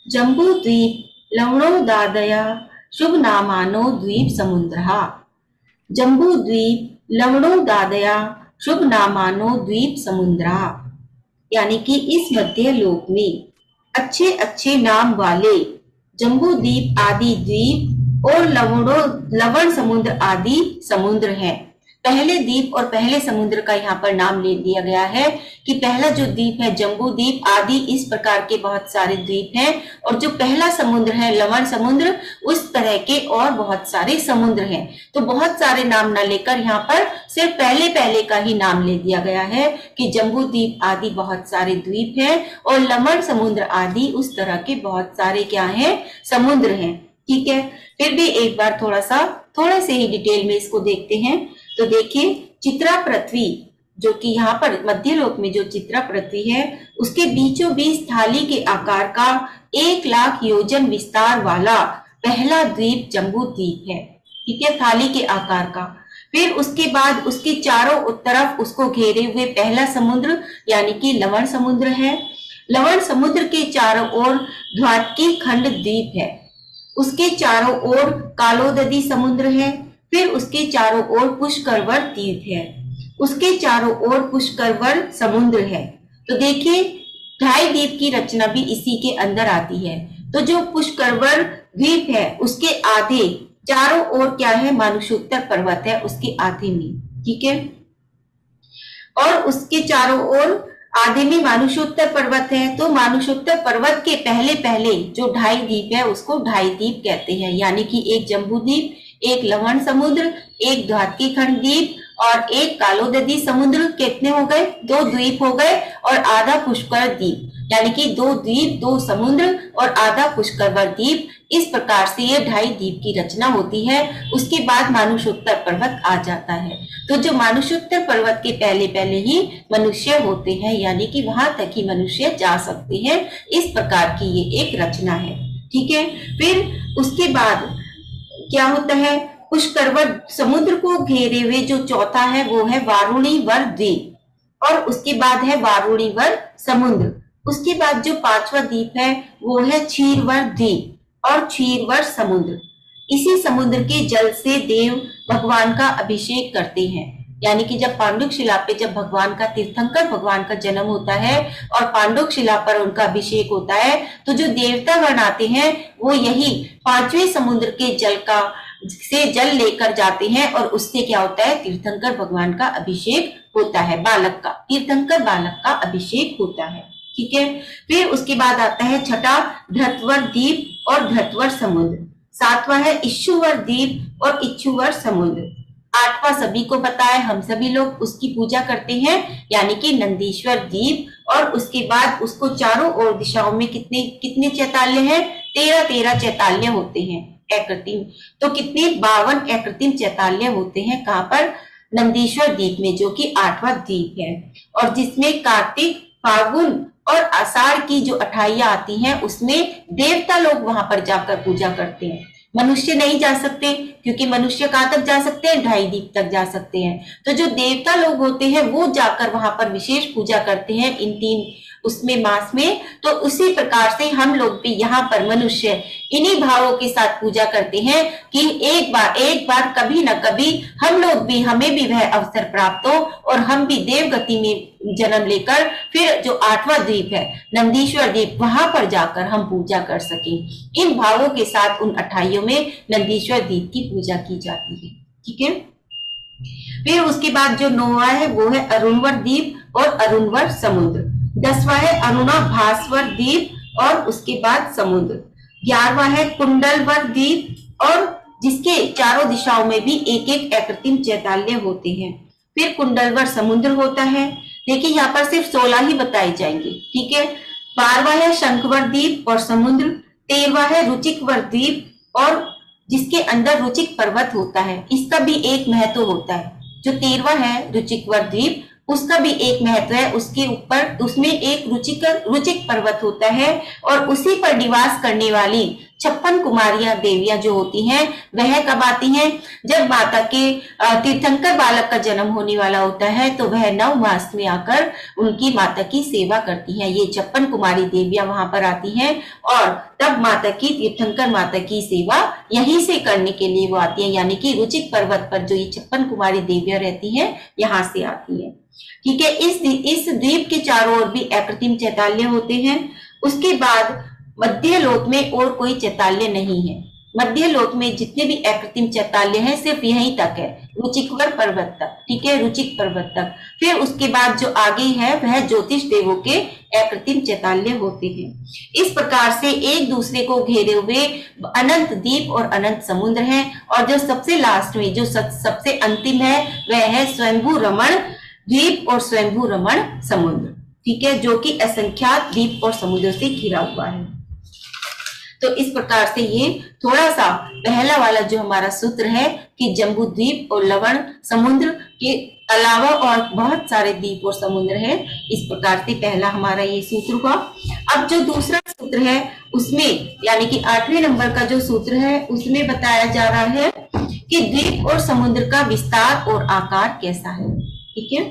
जम्बूद्वीप लवणोदादया शुभनामानो द्वीप समुद्रः। जम्बूद्वीप लवणोदादया शुभनामानो द्वीप समुद्रः, यानी कि इस मध्य लोक में अच्छे अच्छे नाम वाले जम्बूद्वीप आदि द्वीप और लवण समुद्र आदि समुद्र हैं। पहले द्वीप और पहले समुद्र का यहाँ पर नाम ले दिया गया है कि पहला जो द्वीप है जम्बू द्वीप आदि इस प्रकार के बहुत सारे द्वीप हैं, और जो पहला समुद्र है लवण समुद्र उस तरह के और बहुत सारे समुद्र हैं। तो बहुत सारे नाम न लेकर यहाँ पर सिर्फ पहले पहले का ही नाम ले दिया गया है कि जम्बू द्वीप आदि बहुत सारे द्वीप हैं और लवण समुद्र आदि उस तरह के बहुत सारे क्या हैं, समुद्र हैं। ठीक है, फिर भी एक बार थोड़े से ही डिटेल में इसको देखते हैं। तो देखिए, चित्रा पृथ्वी जो कि यहाँ पर मध्यलोक में जो चित्रा पृथ्वी है उसके बीचों बीच थाली के आकार का 1,00,000 योजन विस्तार वाला पहला द्वीप जम्बू द्वीप है। ठीक है, थाली के आकार का। फिर उसके बाद उसके चारों तरफ उसको घेरे हुए पहला समुद्र यानी कि लवण समुद्र है। लवण समुद्र के चारों ओर द्वारकी खंड द्वीप है। उसके चारों ओर कालोददी समुद्र है। फिर उसके चारों ओर पुष्करवर द्वीप है। उसके चारों ओर पुष्करवर समुद्र है। तो देखिए, 2.5 द्वीप की रचना भी इसी के अंदर आती है। तो जो पुष्करवर द्वीप है उसके आधे चारों ओर क्या है, मानुषोत्तर पर्वत है उसके आधे में। ठीक है, और उसके चारों ओर आधे में मानुषोत्तर पर्वत है। तो मानुषोत्तर पर्वत के पहले पहले जो 2.5 द्वीप है उसको 2.5 द्वीप कहते हैं, यानी कि एक जम्बू द्वीप, एक लवण समुद्र, एक द्वारकी खंड द्वीप और एक कालोददी समुद्र। कितने हो गए, 2 द्वीप हो गए, और आधा पुष्कर द्वीप, यानी कि 2 द्वीप, 2 समुद्र और आधा पुष्करवर द्वीप। इस प्रकार से ये 2.5 द्वीप की रचना होती है। उसके बाद मानुषोत्तर पर्वत आ जाता है। तो जो मानुषोत्तर पर्वत के पहले पहले ही मनुष्य होते हैं, यानी कि वहां तक ही मनुष्य जा सकते हैं। इस प्रकार की ये एक रचना है। ठीक है, फिर उसके बाद क्या होता है, पुष्करवर समुद्र को घेरे हुए जो चौथा है वो है वारुणीवर द्वीप, और उसके बाद है वारुणीवर समुद्र। उसके बाद जो 5वां द्वीप है वो है क्षीरवर द्वीप और क्षीरवर समुद्र। इसी समुद्र के जल से देव भगवान का अभिषेक करते हैं, यानी कि जब पांडुक शिला पे जब भगवान का तीर्थंकर भगवान का जन्म होता है और पांडुक शिला पर उनका अभिषेक होता है, तो जो देवता गण आते हैं वो यही 5वें समुद्र के जल से जल लेकर जाते हैं, और उससे क्या होता है, तीर्थंकर भगवान का अभिषेक होता है। बालक का, तीर्थंकर बालक का अभिषेक होता है। ठीक है, फिर उसके बाद आता है छठा धृतवर द्वीप और धृतवर समुद्र। 7वां है इच्छुवर द्वीप और इच्छुवर समुद्र। 8वां सभी को पता है, हम सभी लोग उसकी पूजा करते हैं, यानी कि नंदीश्वर द्वीप। और उसके बाद उसको चारों ओर दिशाओं में कितने कितने चैताल्य हैं, 13 चैताल्य होते हैं अकृत्रिम। तो कितने 52 अकृत्रिम चैताल्य होते हैं, कहाँ पर, नंदीश्वर द्वीप में, जो कि 8वां द्वीप है, और जिसमें कार्तिक, फागुन और आषाढ़ की जो 28 आती हैं उसमें देवता लोग वहां पर जाकर पूजा करते हैं। मनुष्य नहीं जा सकते, क्योंकि मनुष्य कहाँ तक जा सकते हैं, 2.5 द्वीप तक जा सकते हैं। तो जो देवता लोग होते हैं वो जाकर वहां पर विशेष पूजा करते हैं इन 3 उसमें मास में। तो उसी प्रकार से हम लोग भी यहाँ पर मनुष्य इन्हीं भावों के साथ पूजा करते हैं कि एक बार कभी न कभी हमें भी वह अवसर प्राप्त हो और हम भी देव गति में जन्म लेकर फिर जो 8वां द्वीप है नंदीश्वर द्वीप, वहां पर जाकर हम पूजा कर सकें। इन भावों के साथ उन 28 में नंदीश्वर द्वीप की पूजा की जाती है। ठीक है, फिर उसके बाद जो 9वां है वो है अरुणवर द्वीप और अरुणवर समुद्र। 10वां है अरुणा भास्वर द्वीप और उसके बाद समुद्र। 11वां है कुंडलवर द्वीप और जिसके चारों दिशाओं में भी एक एक अकृत्रिम चैताल्य होते हैं। फिर कुंडलवर समुद्र होता है। देखिए यहाँ पर सिर्फ 16 ही बताए जाएंगे। ठीक है, 12वां है शंखवर द्वीप और समुद्र। 13वां है रुचिकवर द्वीप और जिसके अंदर रुचिक पर्वत होता है, इसका भी एक महत्व होता है। जो 13वां है रुचिकवर द्वीप, उसका भी एक महत्व है। उसके ऊपर उसमें एक रुचिक पर्वत होता है और उसी पर निवास करने वाली 56 कुमारियां देवियां जो होती हैं वह कब आती हैं? जब माता के तीर्थंकर बालक का जन्म होने वाला होता है तो वह 9 मास में आकर उनकी माता की सेवा करती हैं। ये 56 कुमारी देवियां वहां पर आती हैं और तब माता की तीर्थंकर माता की सेवा यहीं से करने के लिए वो आती हैं, यानी कि रुचिक पर्वत पर जो ये 56 कुमारी देवियां रहती हैं यहाँ से आती हैं। ठीक है, इस द्वीप के चारों ओर भी अप्रतिम चैताल्य होते हैं। उसके बाद मध्य लोक में और कोई चैताल्य नहीं है। मध्य लोक में जितने भी अप्रतिम चैताल्य हैं सिर्फ यहीं तक है, रुचिकवर पर्वत तक। ठीक है, रुचिक पर्वत तक। फिर उसके बाद जो आगे है वह ज्योतिष देवों के अप्रतिम चैताल्य होते हैं। इस प्रकार से एक दूसरे को घेरे हुए अनंत द्वीप और अनंत समुद्र हैं। और जो सबसे लास्ट में जो सबसे अंतिम है वह है स्वयंभू रमण द्वीप और स्वयंभू रमण समुद्र। ठीक है, जो कि असंख्यात द्वीप और समुद्र से घिरा हुआ है। तो इस प्रकार से ये थोड़ा सा पहला वाला जो हमारा सूत्र है कि जम्बू द्वीप और लवण समुद्र के अलावा और बहुत सारे द्वीप और समुद्र है, इस प्रकार से पहला हमारा ये सूत्र हुआ। अब जो दूसरा सूत्र है उसमें यानी कि 8वें नंबर का जो सूत्र है उसमें बताया जा रहा है कि द्वीप और समुद्र का विस्तार और आकार कैसा है। ठीक है,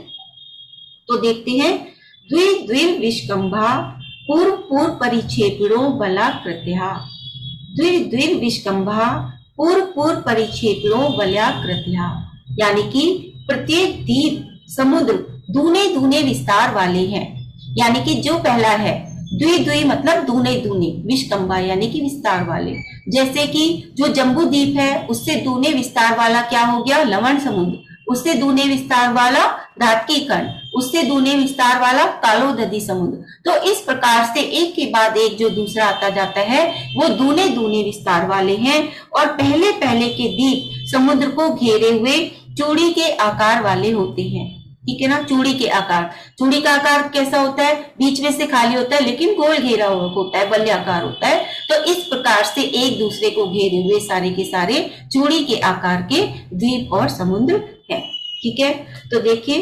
तो देखते हैं। द्विद्विर विष्कंभा पूर्व पूर्व परिक्षेपणों बलाकृत्या। द्विद्विर विष्कंभा पूर्व पूर्व परिक्षेपणों बलाकृत्या, यानी कि प्रत्येक द्वीप समुद्र दूने दूने विस्तार वाले हैं। यानी कि जो पहला है द्विद्वी मतलब दूने दूने, विष्कंभा यानी कि विस्तार वाले। जैसे कि जो जम्बू द्वीप है उससे दूने विस्तार वाला क्या हो गया? लवण समुद्र। उससे दूने विस्तार वाला धातकी खंड, उससे दूने विस्तार वाला कालोदधी समुद्र। तो इस प्रकार से एक के बाद एक जो दूसरा आता जाता है वो दूने दूने विस्तार वाले हैं। और पहले पहले के द्वीप समुद्र को घेरे हुए चूड़ी के आकार वाले होते हैं। ठीक है ना, चूड़ी के आकार। चूड़ी का आकार कैसा होता है? बीच में से खाली होता है लेकिन गोल घेरा हुआ होता है, वलयाकार होता है। तो इस प्रकार से एक दूसरे को घेरे हुए सारे के सारे चूड़ी के आकार के द्वीप और समुद्र है। ठीक है, तो देखिए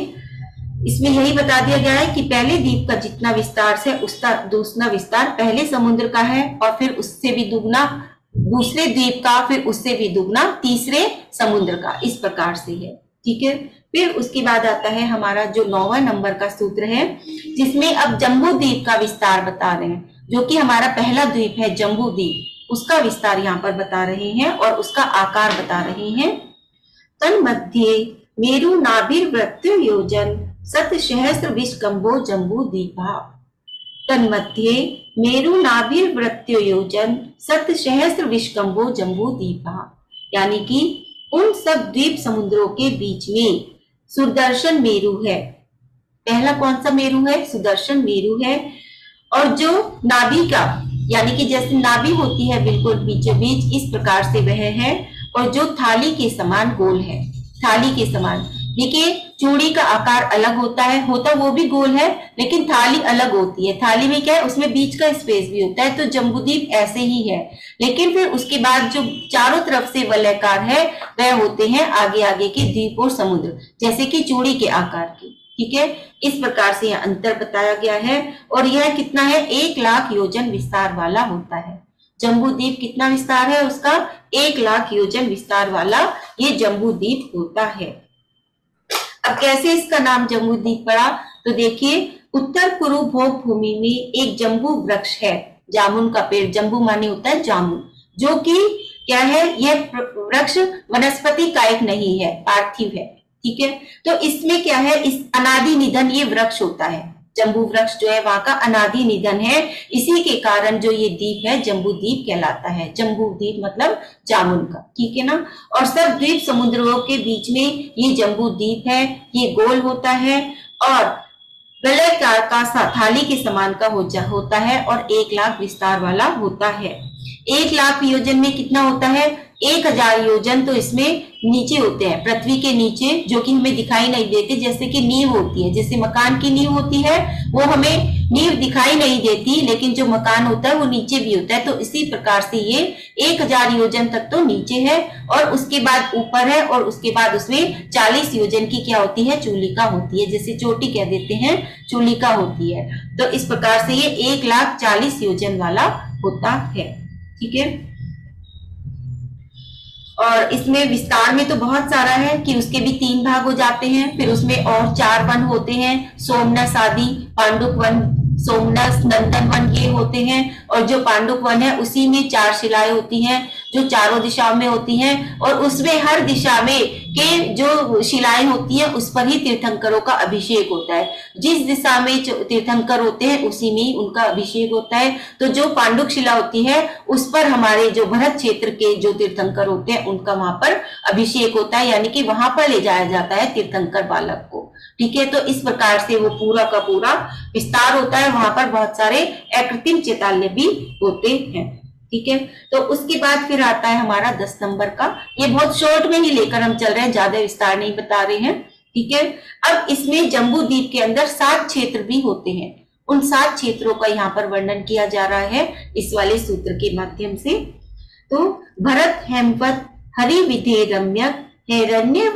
इसमें यही बता दिया गया है कि पहले द्वीप का जितना विस्तार है उसका दूसरा विस्तार पहले समुद्र का है, और फिर उससे भी दुगना दूसरे द्वीप का, फिर उससे भी दुगना तीसरे समुद्र का, इस प्रकार से है। ठीक है, फिर उसके बाद आता है हमारा जो 9वां नंबर का सूत्र है जिसमें अब जम्बू द्वीप का विस्तार बता रहे हैं। जो कि हमारा पहला द्वीप है जम्बू द्वीप, उसका विस्तार यहाँ पर बता रहे हैं और उसका आकार बता रहे हैं। तन्मध्ये मेरु नाभिर्वृत्य योजन सत सहस्र विष्कंभो जम्बू द्वीपा। तन्मध्ये मेरु नाभिर्वृत्य योजन सत सहस्र विष्कंभो जम्बू द्वीपा, यानी कि उन सब द्वीप समुद्रों के बीच में सुदर्शन मेरु है। पहला कौन सा मेरु है? सुदर्शन मेरु है। और जो नाभि का यानी कि जैसे नाभि होती है बिल्कुल बीचों बीच, इस प्रकार से वह है। और जो थाली के समान गोल है, थाली के समान। देखिए चूड़ी का आकार अलग होता है, होता वो भी गोल है लेकिन थाली अलग होती है। थाली में क्या है? उसमें बीच का स्पेस भी होता है। तो जम्बूद्वीप ऐसे ही है, लेकिन फिर उसके बाद जो चारों तरफ से वलयाकार है वह होते हैं आगे आगे के द्वीप और समुद्र, जैसे कि चूड़ी के आकार की। ठीक है, इस प्रकार से यह अंतर बताया गया है। और यह कितना है? 1 लाख योजन विस्तार वाला होता है। जम्बूद्वीप कितना विस्तार है उसका? 1 लाख योजन विस्तार वाला ये जम्बूद्वीप होता है। अब कैसे इसका नाम जम्बूद्वीप पड़ा? तो देखिए उत्तर पूर्व भोग भूमि में एक जम्बू वृक्ष है, जामुन का पेड़। जम्बू माने होता है जामुन, जो कि क्या है? यह वृक्ष वनस्पति कायिक नहीं है, पार्थिव है। ठीक है, तो इसमें क्या है? इस अनादि निधन ये वृक्ष होता है। जम्बू वृक्ष जो है वहां का अनादि निधन है, इसी के कारण जो ये द्वीप है जम्बूद्वीप कहलाता है। जम्बूद्वीप मतलब जामुन का। ठीक है ना, और सब द्वीप समुद्रों के बीच में ये जम्बूद्वीप है। ये गोल होता है और वलयाकार का थाली के समान का होता है और 1 लाख विस्तार वाला होता है। 1 लाख योजन में कितना होता है? 1000 योजन तो इसमें नीचे होते हैं, पृथ्वी के नीचे, जो कि हमें दिखाई नहीं देते। जैसे कि नींव होती है, जैसे मकान की नींव होती है वो हमें नींव दिखाई नहीं देती, लेकिन जो मकान होता है वो नीचे भी होता है। तो इसी प्रकार से ये 1000 योजन तक तो नीचे है और उसके बाद ऊपर है, और उसके बाद उसमें 40 योजन की क्या होती है? चूलिका होती है, जैसे चोटी कह देते हैं, चूलिका होती है। तो इस प्रकार से ये 1 लाख 40 योजन वाला होता है। ठीक है, और इसमें विस्तार में तो बहुत सारा है कि उसके भी 3 भाग हो जाते हैं, फिर उसमें और 4 वन होते हैं, सोमनस आदि, पांडुक वन, सोमनस, नंदन वन ये होते हैं। और जो पांडुक वन है उसी में 4 शिलाएं होती हैं जो चारों दिशाओं में होती हैं, और उसमें हर दिशा में के जो शिलाएं होती हैं उस पर ही तीर्थंकरों का अभिषेक होता है। जिस दिशा में तीर्थंकर होते हैं उसी में ही उनका अभिषेक होता है। तो जो पांडुक शिला होती है उस पर हमारे जो भरत क्षेत्र के जो तीर्थंकर होते हैं उनका वहां पर अभिषेक होता है, यानी कि वहां पर ले जाया जाता है तीर्थंकर बालक को। ठीक है, तो इस प्रकार से वो पूरा का पूरा विस्तार होता है। वहां पर बहुत सारे अकृत्रिम चैताल्य भी होते हैं। ठीक है, तो उसके बाद फिर आता है हमारा 10 नंबर का। ये बहुत शॉर्ट में ही लेकर हम चल रहे हैं, ज्यादा विस्तार नहीं बता रहे हैं। ठीक है, अब इसमें जम्बू द्वीप के अंदर 7 क्षेत्र भी होते हैं। उन 7 क्षेत्रों का यहाँ पर वर्णन किया जा रहा है इस वाले सूत्र के माध्यम से। तो भरत, हेमवत, हरि, विधे, रम्यक, हिरण्य,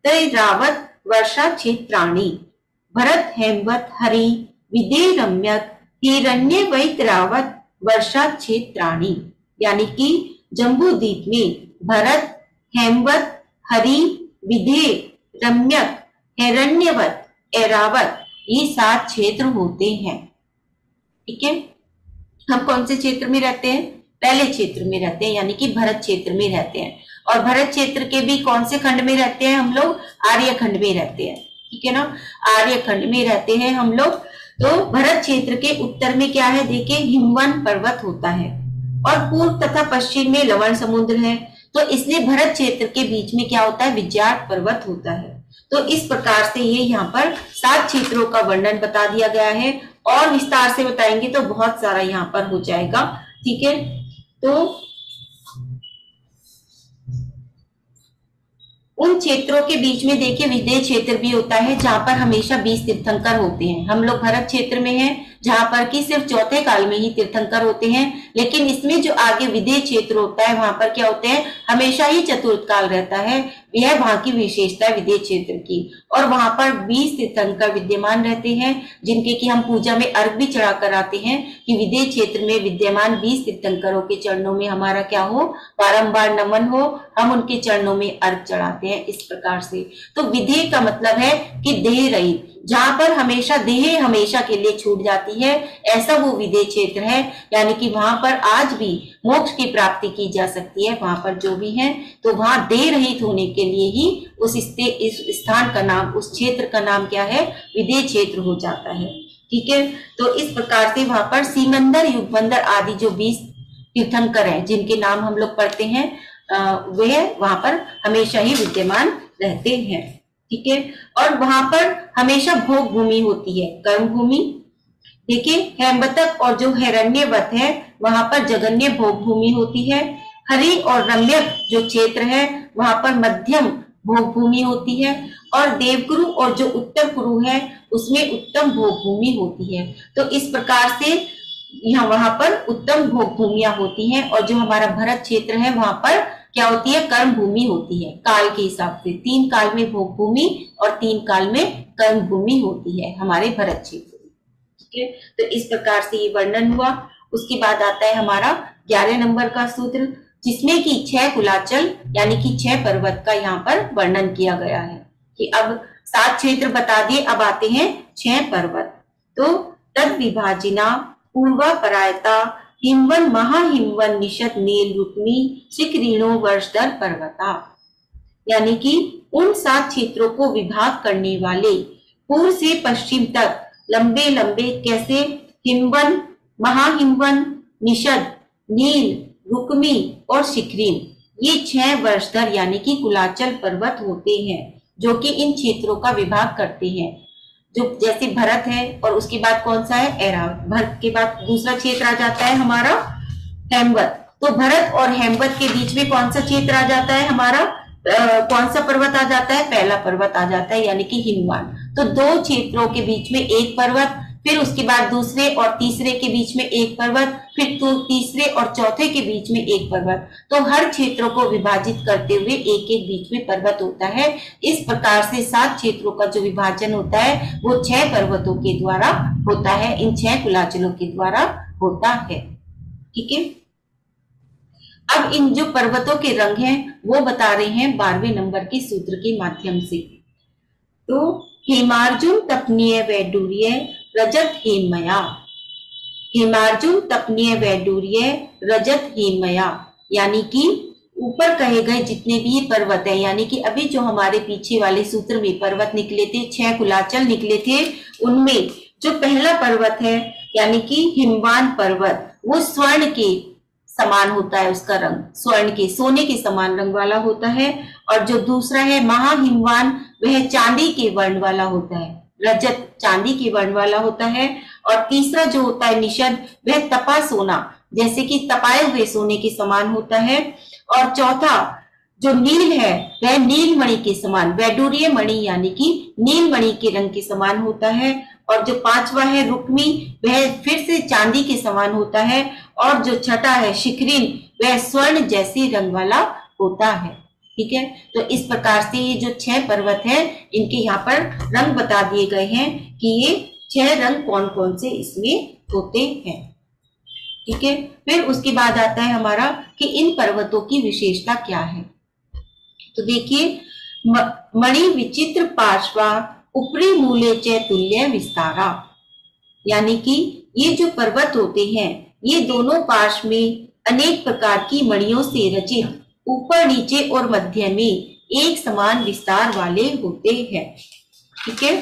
वैरावत, वर्षा, क्षेत्राणी। भरत, हेमवत, हरि, विधे, रम्यक, हिरण्य, वैरावत, वर्षा, क्षेत्राणी। यानी कि जम्बू द्वीप में भरत, हेमवत, हरि, विधे, रम्यक, हिरण्यवत, ऐरावत ये 7 क्षेत्र होते हैं। ठीक है, हम कौन से क्षेत्र में रहते हैं? पहले क्षेत्र में रहते हैं, यानी कि भरत क्षेत्र में रहते हैं। और भरत क्षेत्र के भी कौन से खंड में रहते हैं हम लोग? आर्य खंड में रहते हैं। ठीक है ना, आर्य खंड में रहते हैं हम लोग। तो भरत क्षेत्र के उत्तर में क्या है? देखिए, हिमवन पर्वत होता है और पूर्व तथा पश्चिम में लवण समुद्र है। तो इसलिए भरत क्षेत्र के बीच में क्या होता है? विज्याट पर्वत होता है। तो इस प्रकार से ये यहाँ पर 7 क्षेत्रों का वर्णन बता दिया गया है, और विस्तार से बताएंगे तो बहुत सारा यहाँ पर हो जाएगा। ठीक है, तो उन क्षेत्रों के बीच में देखिए विदेह क्षेत्र भी होता है, जहां पर हमेशा 20 तीर्थंकर होते हैं। हम लोग भरत क्षेत्र में हैं, जहां पर कि सिर्फ चौथे काल में ही तीर्थंकर होते हैं। लेकिन इसमें जो आगे विदेह क्षेत्र होता है वहां पर क्या होते हैं? हमेशा ही चतुर्थ काल रहता है। यह वहां की विशेषता है विदेह क्षेत्र की। और वहां पर 20 तीर्थंकर विद्यमान रहते हैं, जिनके की हम पूजा में अर्घ भी चढ़ा कर आते हैं कि विदेह क्षेत्र में विद्यमान 20 तीर्थंकरों के चरणों में हमारा क्या हो? बारंबार नमन हो, हम उनके चरणों में अर्घ चढ़ाते हैं। इस प्रकार से तो विदेह का मतलब है कि देह रहित, जहां पर हमेशा देह हमेशा के लिए छूट जाती है, ऐसा वो विदेह क्षेत्र है। यानी कि वहां पर आज भी मोक्ष की प्राप्ति की जा सकती है। वहां पर जो भी है तो वहां देह रहित होने के लिए ही उस स्थान का नाम, उस क्षेत्र का नाम क्या है? विदेह क्षेत्र हो जाता है। ठीक है, तो इस प्रकार से वहां पर सीमंदर, युगबंदर आदि जो 20 तीर्थंकर हैं जिनके नाम हम लोग पढ़ते हैं, वे वहां पर हमेशा ही विद्यमान रहते हैं। ठीक है, और वहां पर हमेशा भोग भूमि होती है, कर्म भूमि। देखिए, हेमवतक और जो हिरण्यवत है वहां पर जगन्य भोग भूमि होती है। हरि और रम्यक जो क्षेत्र है वहां पर मध्यम भोग भूमि होती है। और देवकुरु और जो उत्तर कुरु है उसमें उत्तम भोग भूमि होती है। तो इस प्रकार से यहाँ वहां पर उत्तम भोग भूमियां होती हैं। और जो हमारा भरत क्षेत्र है वहां पर क्या होती है? कर्म भूमि होती है। काल के हिसाब से 3 काल में भोग भूमि और 3 काल में कर्म भूमि होती है हमारे भरत क्षेत्र में। ठीक है, तो इस प्रकार से ये वर्णन हुआ। उसके बाद आता है हमारा 11 नंबर का सूत्र, जिसमें कि 6 कुलाचल यानी कि 6 पर्वत का यहाँ पर वर्णन किया गया है। कि अब 7 क्षेत्र बता दिए, अब आते हैं 6 पर्वत। तो तद विभाजिना पूर्वा परायता हिमवन, महाहिमवन, निषद, नील, रुक्मी, शिखरीणो, वर्षधर पर्वता। यानी कि उन 7 क्षेत्रों को विभाग करने वाले पूर्व से पश्चिम तक लंबे लंबे कैसे? हिमवन, महाहिमवन, निषद, नील, रुक्मी और शिखरीन, ये 6 वर्षधर यानी कि कुलाचल पर्वत होते हैं, जो कि इन क्षेत्रों का विभाग करते हैं। जो जैसे भरत है और उसके बाद कौन सा है? ऐरावत। भरत के बाद दूसरा क्षेत्र आ जाता है हमारा हेमवत। तो भरत और हेमवत के बीच में कौन सा क्षेत्र आ जाता है हमारा? कौन सा पर्वत आ जाता है? पहला पर्वत आ जाता है, यानी कि हिमवान। तो 2 क्षेत्रों के बीच में एक पर्वत, फिर उसके बाद दूसरे और तीसरे के बीच में एक पर्वत, फिर तो तीसरे और चौथे के बीच में एक पर्वत। तो हर क्षेत्रों को विभाजित करते हुए एक एक बीच में पर्वत होता है। इस प्रकार से 7 क्षेत्रों का जो विभाजन होता है वो 6 पर्वतों के द्वारा होता है, इन 6 कुलाचलों के द्वारा होता है। ठीक है, अब इन जो पर्वतों के रंग हैं वो बता रहे हैं 12वें नंबर के सूत्र के माध्यम से। तो हेमार्जुन तपनीय वैडूर्य रजत हेमया, हेमार्जुन तपनीय वैडूर्य रजत हेमया, यानी कि ऊपर कहे गए जितने भी पर्वत है, यानी कि अभी जो हमारे पीछे वाले सूत्र में पर्वत निकले थे, 6 कुलाचल निकले थे, उनमें जो पहला पर्वत है यानी कि हिमवान पर्वत, वो स्वर्ण के समान होता है, उसका रंग स्वर्ण के सोने के समान रंग वाला होता है। और जो दूसरा है महाहिमवान, वह चांदी के वर्ण वाला होता है, रजत चांदी के वर्ण वाला होता है। और तीसरा जो होता है निषद, वह तपा सोना, जैसे कि तपाए हुए सोने के समान होता है। और चौथा जो नील है वह नीलमणि के समान, वैडूर्य मणि यानी कि नीलमणि के रंग के समान होता है। और जो पांचवा है रुक्मी, वह फिर से चांदी के समान होता है। और जो छठा है शिखरिन, वह स्वर्ण जैसे रंग वाला होता है। ठीक है, तो इस प्रकार से ये जो 6 पर्वत है इनके यहाँ पर रंग बता दिए गए हैं कि ये 6 रंग कौन कौन से इसमें होते हैं। ठीक है, फिर उसके बाद आता है हमारा कि इन पर्वतों की विशेषता क्या है। तो देखिए, मणि विचित्र पार्श्वा ऊपरी मूले च तुल्य विस्तारा, यानी कि ये जो पर्वत होते हैं ये दोनों पार्श्व में अनेक प्रकार की मणियों से रचित, ऊपर नीचे और मध्य में एक समान विस्तार वाले होते हैं। ठीक है,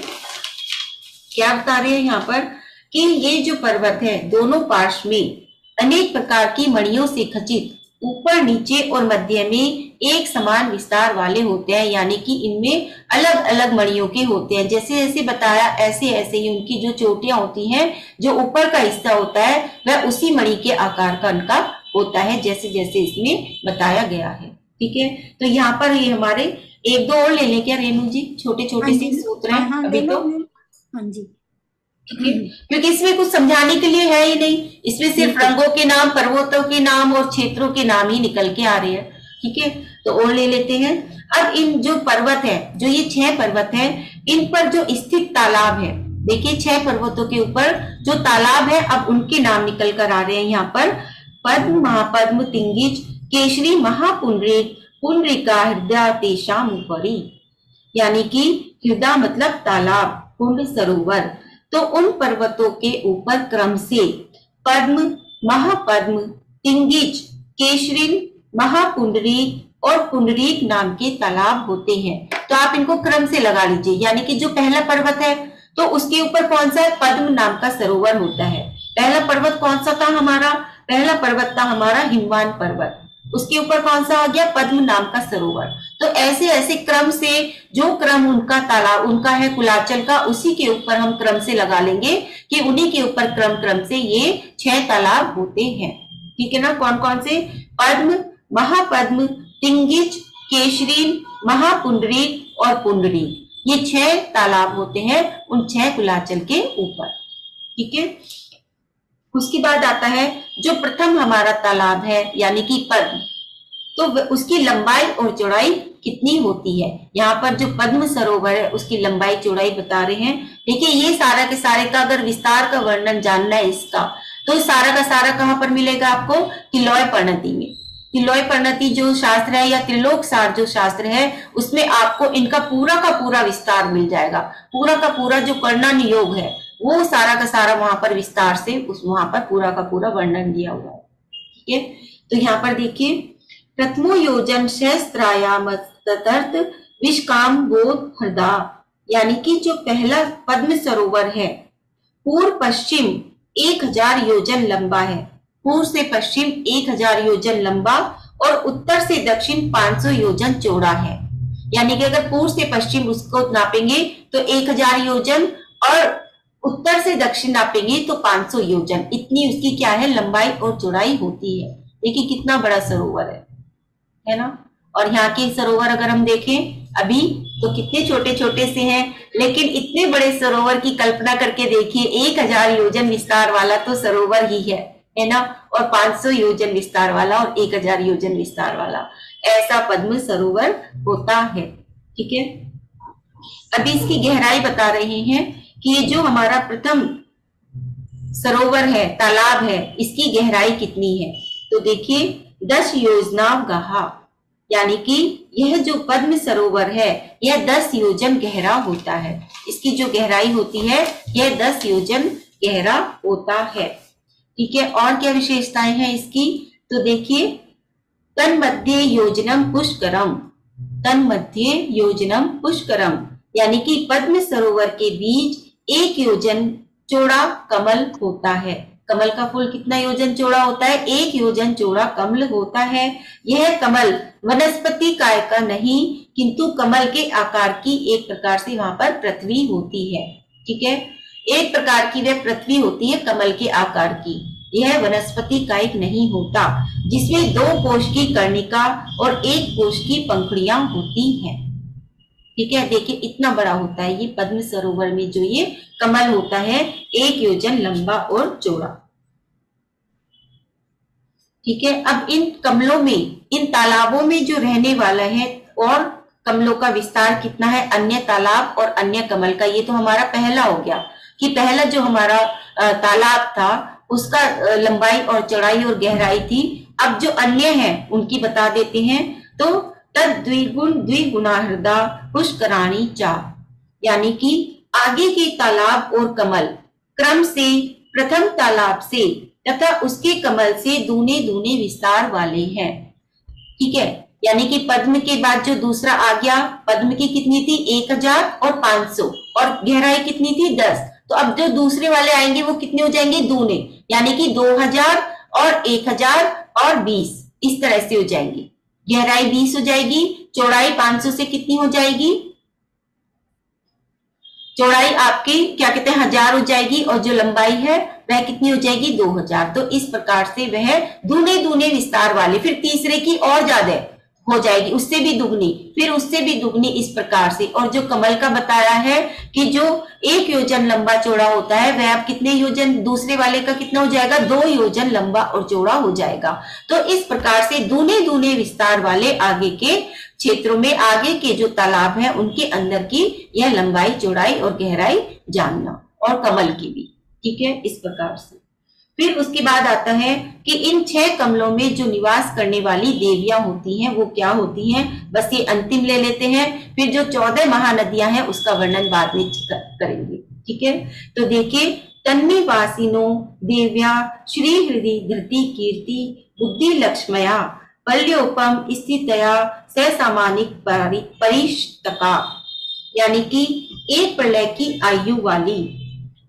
क्या बता रहे हैं यहाँ पर कि ये जो पर्वत है दोनों पार्श्व में अनेक प्रकार की मणियों से खचित, ऊपर नीचे और मध्य में एक समान विस्तार वाले होते हैं, यानी कि इनमें अलग अलग मणियों के होते हैं। जैसे जैसे बताया ऐसे ऐसे ही उनकी जो चोटियां होती हैं, जो ऊपर का हिस्सा होता है वह उसी मणि के आकार का उनका होता है, जैसे जैसे इसमें बताया गया है। ठीक है, तो यहाँ पर ये हमारे एक दो और ले लें क्या रेणु जी, छोटे छोटे से सूत्र हैं अभी तो। हाँ जी, क्योंकि इसमें कुछ समझाने के लिए है ही नहीं, इसमें सिर्फ रंगों के नाम, पर्वतों के नाम और क्षेत्रों के नाम ही निकल के आ रहे हैं। ठीक है, तो और ले लेते हैं। अब इन जो पर्वत है, जो ये 6 पर्वत है, इन पर जो स्थित तालाब है, देखिए 6 पर्वतों के ऊपर जो तालाब है अब उनके नाम निकल कर आ रहे हैं यहाँ पर। पद्म, महापद्म, तिंगिज, केशरी, महापुंडरीक, पुंडरीका, हृदय तेषाम उपरी, यानी कि हृदय मतलब तालाब, कुंड सरोवर। तो उन पर्वतों के ऊपर क्रम से पद्म, महापद्म, तिंगिज, केशरिन, महापुंडरीक और पुंडरीक नाम के तालाब होते हैं। तो आप इनको क्रम से लगा लीजिए, यानी कि जो पहला पर्वत है तो उसके ऊपर कौन सा है, पद्म नाम का सरोवर होता है। पहला पर्वत कौन सा था हमारा, पहला पर्वत था हमारा हिमवान पर्वत, उसके ऊपर कौन सा आ गया, पद्म नाम का सरोवर। तो ऐसे ऐसे क्रम से जो क्रम उनका तालाब उनका है कुलाचल का, उसी के ऊपर हम क्रम से लगा लेंगे कि उन्हीं के ऊपर क्रम क्रम से ये 6 तालाब होते हैं। ठीक है ना, कौन कौन से, पद्म, महापद्म, तिंगिज, केशरीन, महापुंडरीक और पुंडरीक, ये 6 तालाब होते हैं उन 6 कुलाचल के ऊपर। ठीक है, उसके बाद आता है जो प्रथम हमारा तालाब है यानी कि पद्म, तो उसकी लंबाई और चौड़ाई कितनी होती है। यहाँ पर जो पद्म सरोवर है उसकी लंबाई चौड़ाई बता रहे हैं। देखिए, ये सारा के सारे का अगर विस्तार का वर्णन जानना है इसका, तो सारा का सारा कहाँ पर मिलेगा आपको, तिलोय परिणति में। तिलोय परिणति जो शास्त्र है या त्रिलोक सार जो शास्त्र है, उसमें आपको इनका पूरा का पूरा विस्तार मिल जाएगा। पूरा का पूरा जो कर्णन योग है वो सारा का सारा वहां पर विस्तार से उस वहां पर पूरा का पूरा वर्णन दिया हुआ है। ठीक है, तो यहाँ पर देखिए, प्रथमो योजन सहस्त्रायाम ततर्थ विष्काम बोध हृदा, यानी कि जो पहला पद्म सरोवर है पूर्व पश्चिम 1000 योजन लंबा है, पूर्व से पश्चिम 1000 योजन लंबा और उत्तर से दक्षिण 500 योजन चौड़ा है। यानी कि अगर पूर्व से पश्चिम उसको नापेंगे तो 1000 योजन और उत्तर से दक्षिण नापेंगे तो 500 योजन, इतनी उसकी क्या है लंबाई और चौड़ाई होती है। देखिए कितना बड़ा सरोवर है ना। और यहाँ के सरोवर अगर हम देखें अभी तो कितने छोटे छोटे से हैं, लेकिन इतने बड़े सरोवर की कल्पना करके देखिए, 1000 योजन विस्तार वाला तो सरोवर ही है ना, और 500 योजन विस्तार वाला और 1000 योजन विस्तार वाला, ऐसा पद्म सरोवर होता है। ठीक है, अभी इसकी गहराई बता रहे हैं कि ये जो हमारा प्रथम सरोवर है तालाब है इसकी गहराई कितनी है। तो देखिए 10 योजना गहा, यानी कि यह जो पद्म सरोवर है यह 10 योजन गहरा होता है। इसकी जो गहराई होती है यह 10 योजन गहरा होता है। ठीक है, और क्या विशेषताएं हैं इसकी, तो देखिए, तन्मध्ये योजनम पुष्करम, तन्मध्ये योजनम पुष्करम, यानी कि पद्म सरोवर के बीच 1 योजन चौड़ा कमल होता है। कमल का फूल कितना योजन चौड़ा होता है, 1 योजन चौड़ा कमल होता है। यह कमल वनस्पति काय का नहीं, किंतु कमल के आकार की एक प्रकार से वहां पर पृथ्वी होती है। ठीक है, एक प्रकार की वह पृथ्वी होती है कमल के आकार की, यह वनस्पति कायिक नहीं होता, जिसमें 2 कोश की कर्णिका और 1 कोश की पंखुड़ियां होती हैं। ठीक है, देखिए इतना बड़ा होता है ये पद्म सरोवर में जो ये कमल होता है, 1 योजन लंबा और चौड़ा। ठीक है, अब इन कमलों में, इन तालाबों में जो रहने वाला है और कमलों का विस्तार कितना है अन्य तालाब और अन्य कमल का, ये तो हमारा पहला हो गया कि पहला जो हमारा तालाब था उसका लंबाई और चौड़ाई और गहराई थी। अब जो अन्य है उनकी बता देते हैं, तो तद द्विगुण द्विगुणा हृदा पुष्कराणी चा, यानी कि आगे के तालाब और कमल क्रम से प्रथम तालाब से तथा उसके कमल से दूने दूने विस्तार वाले हैं। ठीक है, यानी कि पद्म के बाद जो दूसरा आ गया, पद्म की कितनी थी 1000 और 500 और गहराई कितनी थी 10, तो अब जो दूसरे वाले आएंगे वो कितने हो जाएंगे दूने, यानी कि 2000 और 1000 और 20, इस तरह से हो जाएंगी। गहराई 20 हो जाएगी, चौड़ाई 500 से कितनी हो जाएगी, चौड़ाई आपकी क्या कहते हैं 1000 हो जाएगी और जो लंबाई है वह कितनी हो जाएगी 2000। तो इस प्रकार से वह दूने दूने विस्तार वाले, फिर तीसरे की और ज्यादा हो जाएगी, उससे भी दुगनी, फिर उससे भी दुगनी, इस प्रकार से। और जो कमल का बताया है कि जो 1 योजन लंबा चौड़ा होता है वह अब कितने योजन, दूसरे वाले का कितना हो जाएगा 2 योजन लंबा और चौड़ा हो जाएगा। तो इस प्रकार से दूने दूने विस्तार वाले आगे के क्षेत्रों में, आगे के जो तालाब है उनके अंदर की यह लंबाई चौड़ाई और गहराई जानना, और कमल की भी। ठीक है, इस प्रकार से। फिर उसके बाद आता है कि इन 6 कमलों में जो निवास करने वाली देवियां होती हैं वो क्या होती हैं, बस ये अंतिम ले लेते हैं, फिर जो 14 महानदियां हैं उसका वर्णन बाद में करेंगे। ठीक है, तो देखिए, तन्मे वासिनो देव्या श्री हृदय धृति कीर्ति बुद्धि लक्ष्मया पल्योपम स्थितया ससामानिक परिष्टका, यानी कि एक प्रलय की आयु वाली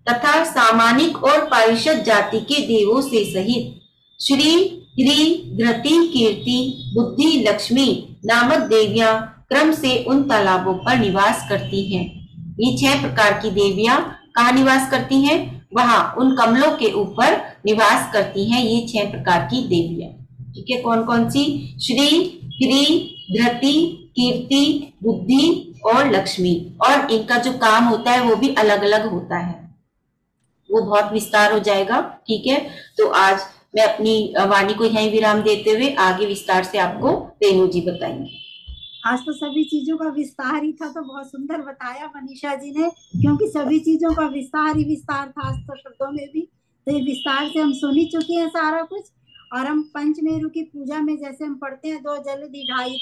तथा सामानिक और पारिषद जाति के देवों से सहित श्री ह्री धृति कीर्ति बुद्धि लक्ष्मी नामक देवियां क्रम से उन तालाबों पर निवास करती हैं। ये 6 प्रकार की देवियां कहाँ निवास करती हैं, वहां उन कमलों के ऊपर निवास करती हैं ये 6 प्रकार की देवियां। ठीक है, कौन कौन सी, श्री ह्री धृति कीर्ति बुद्धि और लक्ष्मी, और इनका जो काम होता है वो भी अलग अलग होता है, वो बहुत विस्तार हो जाएगा। ठीक है, तो आज मैं अपनी वाणी को यहीं विराम देते हुए आगे विस्तार से आपको रेणु जी बताएंगे। आज तो सभी चीजों का विस्तार ही था, तो बहुत सुंदर बताया मनीषा जी ने, क्योंकि सभी चीजों का विस्तार ही विस्तार था आज तो शब्दों में भी। तो ये विस्तार से हम सुन ही चुके हैं सारा कुछ। और हम पंचमेरु की पूजा में जैसे हम पढ़ते हैं 2 जल दिढ़ाई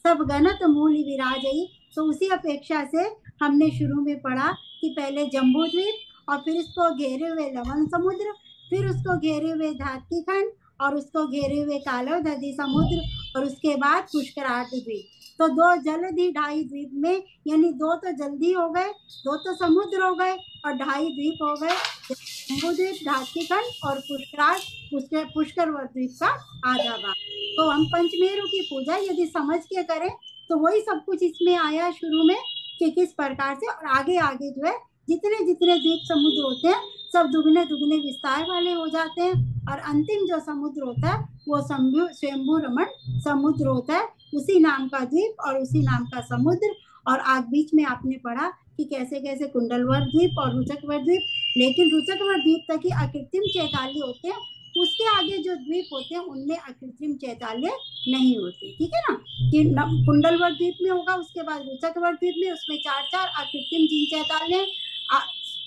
सब गणत मूल विराजई, तो उसी अपेक्षा से हमने शुरू में पढ़ा कि पहले जम्बू द्वीप और फिर उसको घेरे हुए लवण समुद्र, फिर उसको घेरे हुए धातकी खंड और उसको घेरे हुए कालोदधि समुद्र, और उसके बाद पुष्कराट द्वीप। तो 2 जलधि ढाई द्वीप में, यानी 2 तो जल्दी हो गए, 2 तो समुद्र हो गए और 2.5 द्वीप हो गए, जम्बू द्वीप धातकी खंड और पुष्कराट पुष्कर द्वीप का आधा भाग। तो हम पंचमेरु की पूजा यदि समझ के करें तो वही सब कुछ इसमें आया शुरू में कि किस प्रकार से, और आगे आगे जो है जितने जितने द्वीप समुद्र होते हैं सब दुगने दुगने विस्तार वाले हो जाते हैं। और अंतिम जो समुद्र होता है वो स्वयंभू रमण समुद्र होता है, उसी नाम का द्वीप और उसी नाम का समुद्र। और आज बीच में आपने पढ़ा कि कैसे कैसे कुंडलवर द्वीप और रुचकवर द्वीप, लेकिन रुचकवर द्वीप तक ही अकृत्रिम चैताल्य होते हैं, उसके आगे जो द्वीप होते हैं उनमें अकृत्रिम चैताल्य नहीं होते। ठीक है ना, कि कुंडलवर द्वीप में होगा, उसके बाद रुचकवर द्वीप में, उसमें 4 अकृत्रिम जिन चैताल्य।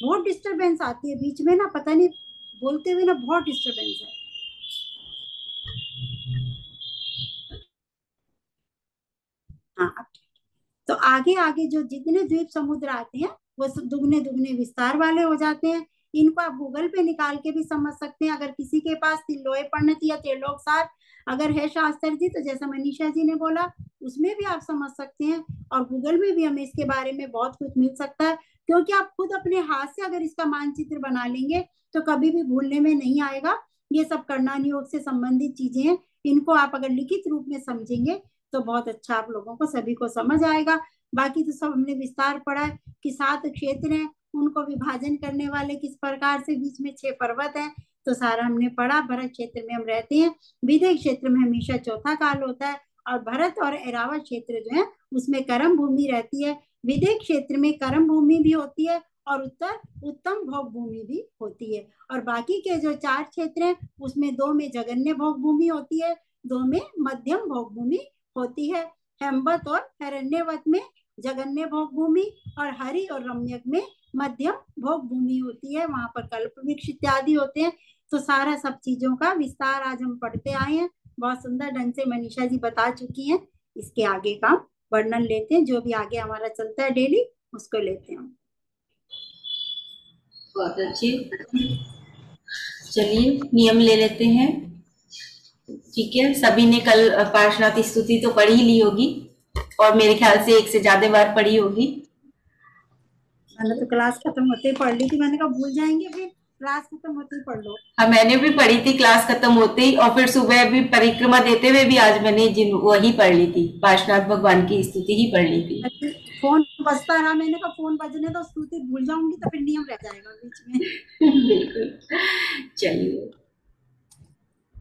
बहुत डिस्टरबेंस आती है बीच में ना, पता नहीं बोलते हुए ना बहुत डिस्टरबेंस है। आगे आगे जो जितने द्वीप समुद्र आते हैं वो दुगने दुगने विस्तार वाले हो जाते हैं। इनको आप गूगल पे निकाल के भी समझ सकते हैं। अगर किसी के पास तिलोय पंडित या त्रिलोकसार अगर है शास्त्र जी, तो जैसा मनीषा जी ने बोला उसमें भी आप समझ सकते हैं। और गूगल में भी हमें इसके बारे में बहुत कुछ मिल सकता है, क्योंकि आप खुद अपने हाथ से अगर इसका मानचित्र बना लेंगे तो कभी भी भूलने में नहीं आएगा। ये सब करणान योग से संबंधित चीजें हैं, इनको आप अगर लिखित रूप में समझेंगे तो बहुत अच्छा आप लोगों को सभी को समझ आएगा। बाकी तो सब हमने विस्तार पढ़ा है कि 7 क्षेत्र हैं, उनको विभाजन करने वाले किस प्रकार से, बीच में 6 पर्वत हैं, तो सारा हमने पढ़ा। भरत क्षेत्र में हम रहते हैं, विदेह क्षेत्र में हमेशा चौथा काल होता है, और भरत और ऐरावत क्षेत्र जो है उसमें कर्म भूमि रहती है। विदेह क्षेत्र में कर्म भूमि भी होती है और उत्तम भोग भूमि भी होती है। और बाकी के जो 4 क्षेत्र हैं उसमें 2 में जगन्य भोग भूमि होती है, 2 में मध्यम भोग भूमि होती है। हेमवत और हिरण्यवत में जगन्य भोग भूमि और हरि और रम्यक में मध्यम भोग भूमि होती है, वहां पर कल्प वृक्ष इत्यादि होते हैं। तो सारा सब चीजों का विस्तार आज हम पढ़ते आए हैं, बहुत सुंदर ढंग से मनीषा जी बता चुकी हैं। इसके आगे का वर्णन लेते हैं, जो भी आगे हमारा चलता है डेली उसको लेते हैं। बहुत अच्छे। चलिए नियम ले लेते हैं। ठीक है, सभी ने कल पार्श्वनाथ स्तुति तो पढ़ ही ली होगी और मेरे ख्याल से 1 से ज्यादा बार पढ़ी होगी। मैंने तो क्लास खत्म होते ही पढ़ ली थी, मैंने कहा भूल जाएंगे, फिर क्लास खत्म होते ही पढ़ लो। हाँ, मैंने भी पढ़ी थी क्लास खत्म होते ही, और फिर सुबह भी परिक्रमा देते हुए भी आज मैंने वही पढ़ ली थी, पार्श्वनाथ भगवान की स्तुति ही पढ़ ली थी। फोन बजता रहा, मैंने कहा फोन बजने तो स्तुति भूल जाऊंगी तो फिर नियम रह जाएगा बीच में। बिल्कुल। चलिए